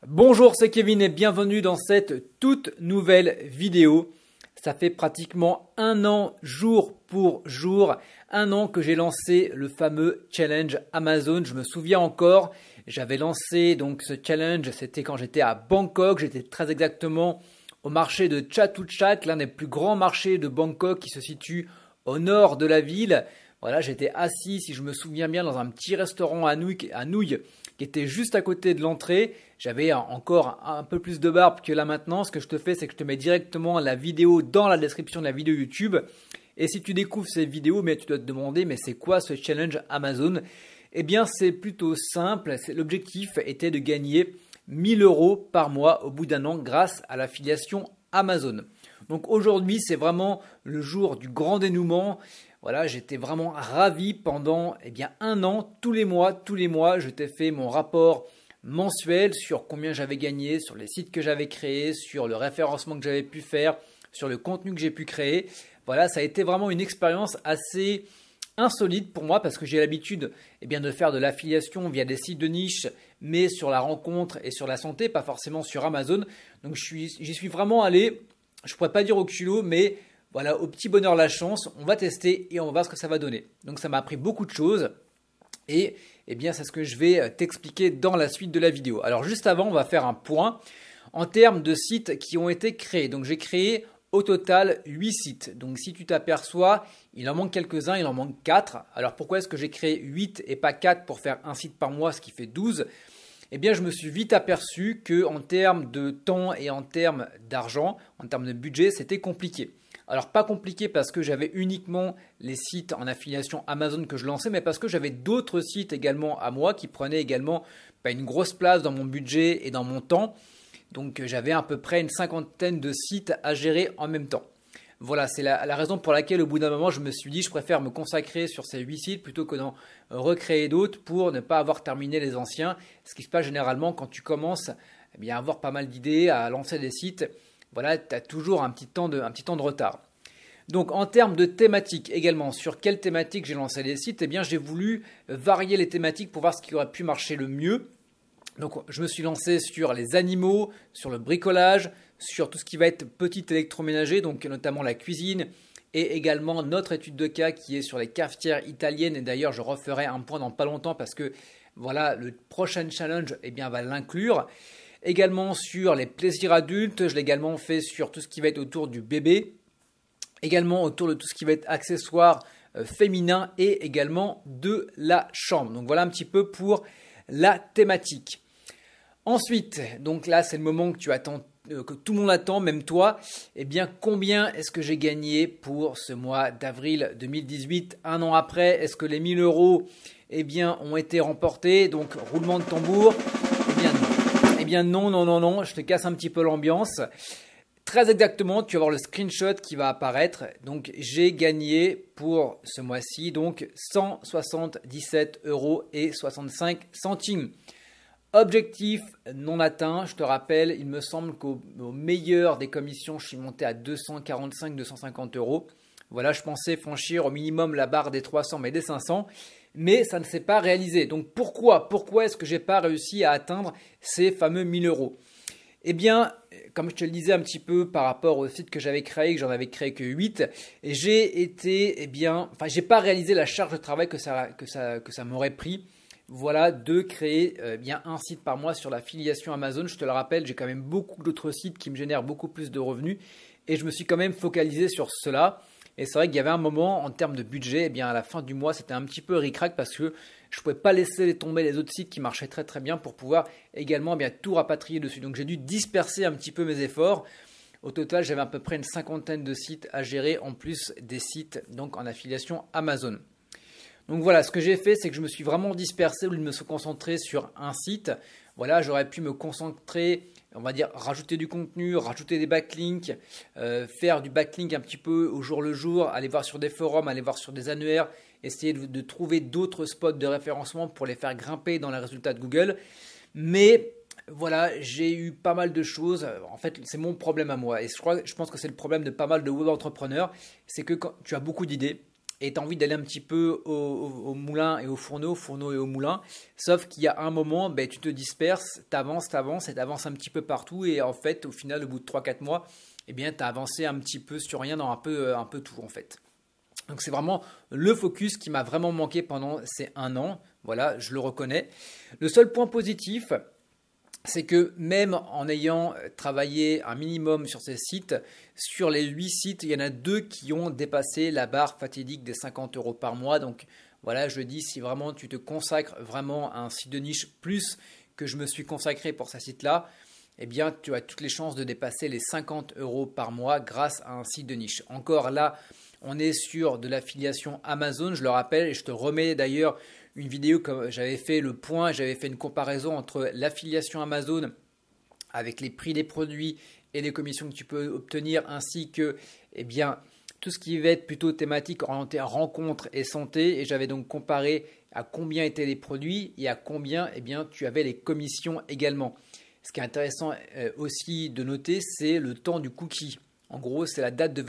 Bonjour, c'est Kevin et bienvenue dans cette toute nouvelle vidéo. Ça fait pratiquement un an, jour pour jour, un an que j'ai lancé le fameux challenge Amazon. Je me souviens encore, j'avais lancé donc ce challenge, c'était quand j'étais à Bangkok, j'étais très exactement au marché de Chatuchak, l'un des plus grands marchés de Bangkok qui se situe au nord de la ville. Voilà, j'étais assis, si je me souviens bien, dans un petit restaurant à nouilles qui était juste à côté de l'entrée. J'avais encore un peu plus de barbe que là maintenant. Ce que je te fais, c'est que je te mets directement la vidéo dans la description de la vidéo YouTube. Et si tu découvres ces vidéos, mais tu dois te demander, mais c'est quoi ce challenge Amazon? Eh bien, c'est plutôt simple. L'objectif était de gagner 1000 € par mois au bout d'un an grâce à l'affiliation Amazon. Donc aujourd'hui, c'est vraiment le jour du grand dénouement. Voilà, j'étais vraiment ravi pendant un an, tous les mois, je t'ai fait mon rapport mensuel sur combien j'avais gagné, sur les sites que j'avais créés, sur le référencement que j'avais pu faire, sur le contenu que j'ai pu créer. Voilà, ça a été vraiment une expérience assez insolite pour moi parce que j'ai l'habitude de faire de l'affiliation via des sites de niche, mais sur la rencontre et sur la santé, pas forcément sur Amazon. Donc j'y suis vraiment allé, je pourrais pas dire au culot, mais voilà, au petit bonheur la chance, on va tester et on va voir ce que ça va donner. Donc ça m'a appris beaucoup de choses et c'est ce que je vais t'expliquer dans la suite de la vidéo. Alors juste avant, on va faire un point en termes de sites qui ont été créés. Donc j'ai créé au total 8 sites. Donc si tu t'aperçois, il en manque quelques-uns, il en manque 4. Alors pourquoi est-ce que j'ai créé 8 et pas 4 pour faire un site par mois, ce qui fait 12 ? Je me suis vite aperçu que en termes de temps et en termes d'argent, en termes de budget, c'était compliqué. Alors pas compliqué parce que j'avais uniquement les sites en affiliation Amazon que je lançais, mais parce que j'avais d'autres sites également à moi qui prenaient également une grosse place dans mon budget et dans mon temps. Donc j'avais à peu près une cinquantaine de sites à gérer en même temps. Voilà, c'est la raison pour laquelle au bout d'un moment je me suis dit je préfère me consacrer sur ces 8 sites plutôt que d'en recréer d'autres pour ne pas avoir terminé les anciens. Ce qui se passe généralement quand tu commences à avoir pas mal d'idées, à lancer des sites. Voilà, tu as toujours un petit temps de retard. Donc en termes de thématiques également, sur quelle thématique j'ai lancé les sites? J'ai voulu varier les thématiques pour voir ce qui aurait pu marcher le mieux. Donc je me suis lancé sur les animaux, sur le bricolage, sur tout ce qui va être petit électroménager, donc notamment la cuisine, et également notre étude de cas qui est sur les cafetières italiennes. Et d'ailleurs, je referai un point dans pas longtemps parce que voilà, le prochain challenge va l'inclure. Également sur les plaisirs adultes, je l'ai également fait sur tout ce qui va être autour du bébé, également autour de tout ce qui va être accessoires féminins et également de la chambre. Donc voilà un petit peu pour la thématique. Ensuite, donc là c'est le moment que tu attends, que tout le monde attend, même toi. Combien est-ce que j'ai gagné pour ce mois d'avril 2018, un an après? Est-ce que les 1000 € ont été remportés? Donc roulement de tambour. Non. Non, je te casse un petit peu l'ambiance. Très exactement, tu vas voir le screenshot qui va apparaître. Donc, j'ai gagné pour ce mois-ci donc 177,65 €. Objectif non atteint. Je te rappelle, il me semble qu'au meilleur des commissions, je suis monté à 245-250 €. Voilà, je pensais franchir au minimum la barre des 300 mais des 500. Mais ça ne s'est pas réalisé. Donc pourquoi est-ce que je n'ai pas réussi à atteindre ces fameux 1000 €? Comme je te le disais un petit peu par rapport au site que j'avais créé, que j'en avais créé que 8, j'ai pas réalisé la charge de travail que ça m'aurait pris. Voilà, de créer un site par mois sur l'affiliation Amazon. Je te le rappelle, j'ai quand même beaucoup d'autres sites qui me génèrent beaucoup plus de revenus et je me suis quand même focalisé sur cela. Et c'est vrai qu'il y avait un moment en termes de budget, à la fin du mois, c'était un petit peu ric-rac parce que je ne pouvais pas laisser tomber les autres sites qui marchaient très très bien pour pouvoir également tout rapatrier dessus. Donc j'ai dû disperser un petit peu mes efforts. Au total, j'avais à peu près une cinquantaine de sites à gérer en plus des sites donc en affiliation Amazon. Donc voilà, ce que j'ai fait, c'est que je me suis vraiment dispersé au lieu de me concentrer sur un site. Voilà, j'aurais pu me concentrer, on va dire, rajouter du contenu, rajouter des backlinks, faire du backlink un petit peu au jour le jour, aller voir sur des forums, aller voir sur des annuaires, essayer de trouver d'autres spots de référencement pour les faire grimper dans les résultats de Google. Mais voilà, j'ai eu pas mal de choses. En fait, c'est mon problème à moi. Et je pense que c'est le problème de pas mal de web entrepreneurs. C'est que quand tu as beaucoup d'idées, et tu as envie d'aller un petit peu au moulin et au fourneau et au moulin. Sauf qu'il y a un moment, ben, tu te disperses, tu avances et tu avances un petit peu partout. Et en fait, au final, au bout de 3-4 mois, eh bien, tu as avancé un petit peu sur rien dans un peu tout en fait. Donc c'est vraiment le focus qui m'a vraiment manqué pendant ces 1 an. Voilà, je le reconnais. Le seul point positif, c'est que même en ayant travaillé un minimum sur ces sites, sur les 8 sites, il y en a 2 qui ont dépassé la barre fatidique des 50 € par mois. Donc voilà, je dis, si vraiment tu te consacres vraiment à un site de niche plus que je me suis consacré pour ce site-là, eh bien tu as toutes les chances de dépasser les 50 € par mois grâce à un site de niche. Encore là, on est sur de l'affiliation Amazon, je le rappelle, et je te remets d'ailleurs une vidéo comme j'avais fait le point, j'avais fait une comparaison entre l'affiliation Amazon avec les prix des produits et les commissions que tu peux obtenir, ainsi que eh bien, tout ce qui va être plutôt thématique orienté à rencontres et santé. Et j'avais donc comparé à combien étaient les produits et à combien eh bien, tu avais les commissions également. Ce qui est intéressant aussi de noter, c'est le temps du cookie. En gros, c'est la date de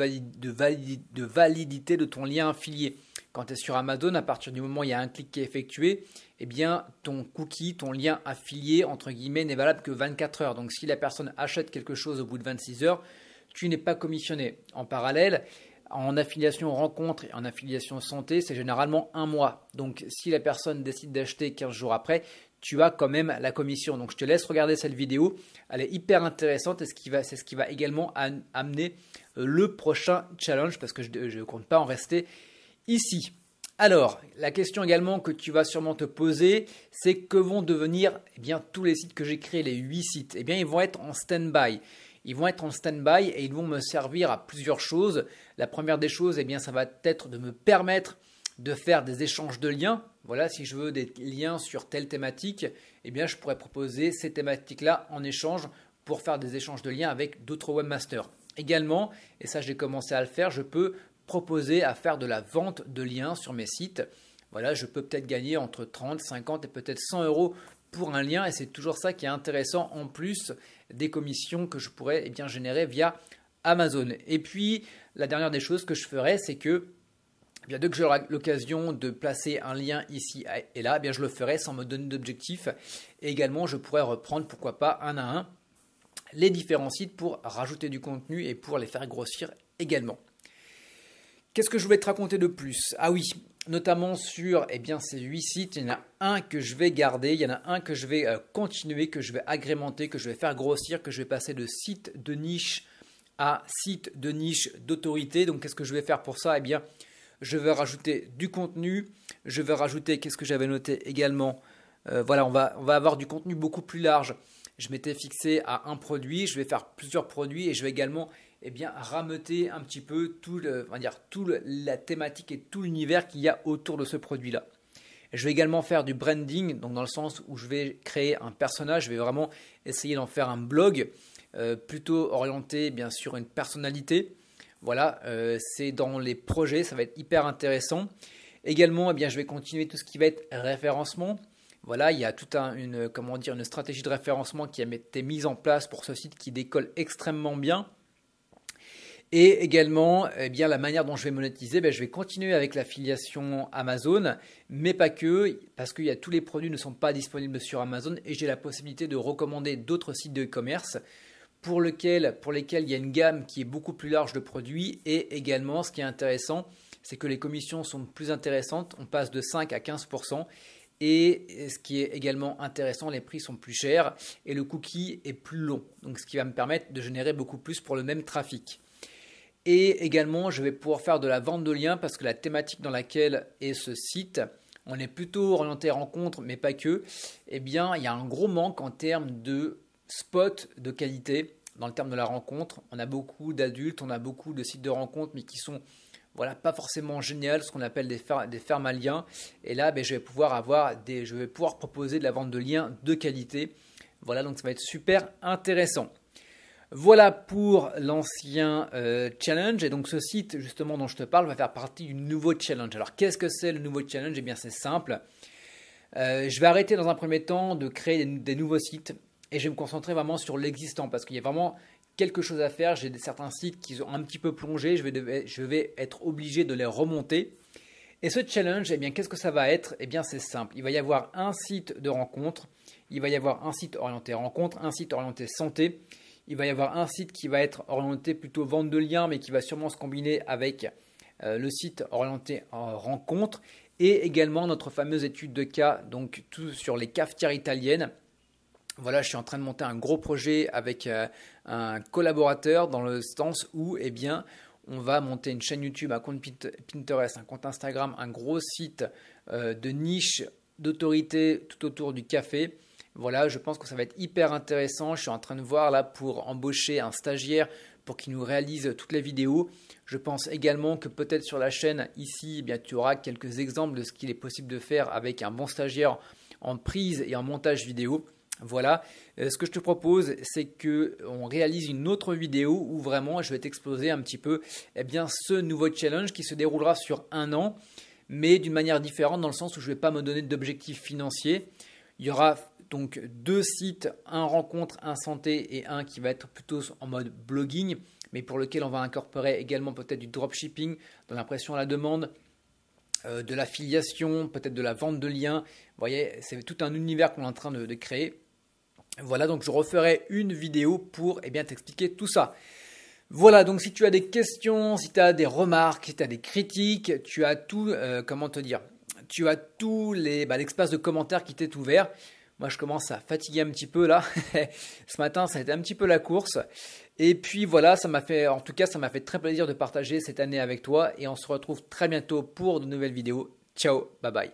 validité de ton lien affilié. Quand tu es sur Amazon, à partir du moment où il y a un clic qui est effectué, eh bien, ton cookie, ton lien affilié, entre guillemets, n'est valable que 24 heures. Donc, si la personne achète quelque chose au bout de 26 heures, tu n'es pas commissionné. En parallèle, en affiliation rencontre et en affiliation santé, c'est généralement 1 mois. Donc, si la personne décide d'acheter 15 jours après, tu as quand même la commission. Donc, je te laisse regarder cette vidéo. Elle est hyper intéressante et c'est ce qui va également amener le prochain challenge parce que je ne compte pas en rester ici. Alors, la question également que tu vas sûrement te poser, c'est que vont devenir eh bien, tous les sites que j'ai créés, les 8 sites. Eh bien, ils vont être en stand-by. Ils vont être en stand-by et ils vont me servir à plusieurs choses. La première des choses, eh bien, ça va être de me permettre de faire des échanges de liens. Voilà, si je veux des liens sur telle thématique, eh bien, je pourrais proposer ces thématiques-là en échange pour faire des échanges de liens avec d'autres webmasters. Également, et ça j'ai commencé à le faire, je peux proposer à faire de la vente de liens sur mes sites. Voilà, je peux peut-être gagner entre 30, 50 et peut-être 100 € pour un lien et c'est toujours ça qui est intéressant en plus des commissions que je pourrais eh bien, générer via Amazon. Et puis, la dernière des choses que je ferai, c'est que eh bien, dès que j'aurai l'occasion de placer un lien ici et là, eh bien, je le ferai sans me donner d'objectif. Et également, je pourrais reprendre, pourquoi pas, un à un, les différents sites pour rajouter du contenu et pour les faire grossir également. Qu'est-ce que je voulais te raconter de plus? Ah oui, notamment sur eh bien, ces 8 sites, il y en a un que je vais garder, il y en a un que je vais continuer, que je vais agrémenter, que je vais faire grossir, que je vais passer de site de niche à site de niche d'autorité. Donc qu'est-ce que je vais faire pour ça? Eh bien, je vais rajouter du contenu, je vais rajouter, qu'est-ce que j'avais noté également? Voilà, on va avoir du contenu beaucoup plus large. Je m'étais fixé à un produit, je vais faire plusieurs produits et je vais également eh bien, rameuter un petit peu toute la thématique et tout l'univers qu'il y a autour de ce produit-là. Je vais également faire du branding, donc dans le sens où je vais créer un personnage, je vais vraiment essayer d'en faire un blog plutôt orienté bien sûr une personnalité. Voilà, c'est dans les projets, ça va être hyper intéressant. Également, eh bien, je vais continuer tout ce qui va être référencement. Voilà, il y a toute une stratégie de référencement qui a été mise en place pour ce site qui décolle extrêmement bien. Et également, eh bien, la manière dont je vais monétiser, je vais continuer avec l'affiliation Amazon, mais pas que, parce que tous les produits ne sont pas disponibles sur Amazon et j'ai la possibilité de recommander d'autres sites de e-commerce pour lesquels il y a une gamme qui est beaucoup plus large de produits. Et également, ce qui est intéressant, c'est que les commissions sont plus intéressantes, on passe de 5 à 15%. Et ce qui est également intéressant, les prix sont plus chers et le cookie est plus long. Donc ce qui va me permettre de générer beaucoup plus pour le même trafic. Et également, je vais pouvoir faire de la vente de liens parce que la thématique dans laquelle est ce site, on est plutôt orienté rencontre, mais pas que. Eh bien, il y a un gros manque en termes de spots de qualité dans le terme de la rencontre. On a beaucoup d'adultes, on a beaucoup de sites de rencontres, mais qui sont pas forcément génial, ce qu'on appelle des fermes à liens. Et là, je vais pouvoir proposer de la vente de liens de qualité. Voilà, donc ça va être super intéressant. Voilà pour l'ancien challenge. Et donc ce site justement dont je te parle va faire partie du nouveau challenge. Alors qu'est-ce que c'est le nouveau challenge? Eh bien c'est simple. Je vais arrêter dans un premier temps de créer des nouveaux sites et je vais me concentrer vraiment sur l'existant parce qu'il y a vraiment quelque chose à faire. J'ai certains sites qui ont un petit peu plongé, je vais être obligé de les remonter. Et ce challenge, eh bien, qu'est-ce que ça va être? Eh bien, c'est simple. Il va y avoir un site de rencontre, il va y avoir un site orienté rencontre, un site orienté santé, il va y avoir un site qui va être orienté plutôt vente de liens, mais qui va sûrement se combiner avec le site orienté rencontre, et également notre fameuse étude de cas, donc tout sur les cafetières italiennes. Voilà, je suis en train de monter un gros projet avec un collaborateur dans le sens où, eh bien, on va monter une chaîne YouTube, un compte Pinterest, un compte Instagram, un gros site de niche, d'autorité tout autour du café. Voilà, je pense que ça va être hyper intéressant. Je suis en train de voir là pour embaucher un stagiaire pour qu'il nous réalise toutes les vidéos. Je pense également que peut-être sur la chaîne ici, eh bien, tu auras quelques exemples de ce qu'il est possible de faire avec un bon stagiaire en prise et en montage vidéo. Voilà, ce que je te propose, c'est qu'on réalise une autre vidéo où vraiment je vais t'exposer un petit peu eh bien, ce nouveau challenge qui se déroulera sur un an, mais d'une manière différente dans le sens où je ne vais pas me donner d'objectifs financiers. Il y aura donc 2 sites, un rencontre, un santé et un qui va être plutôt en mode blogging, mais pour lequel on va incorporer également peut-être du dropshipping, de l'impression à la demande, de l'affiliation, peut-être de la vente de liens. Vous voyez, c'est tout un univers qu'on est en train de créer. Voilà, donc je referai une vidéo pour eh bien, t'expliquer tout ça. Voilà, donc si tu as des questions, si tu as des remarques, si tu as des critiques, tu as tout, comment te dire, tu as tous l'espace de commentaires qui t'est ouvert. Moi, je commence à fatiguer un petit peu là. Ce matin, ça a été un petit peu la course. Et puis voilà, ça m'a fait très plaisir de partager cette année avec toi. Et on se retrouve très bientôt pour de nouvelles vidéos. Ciao, bye bye.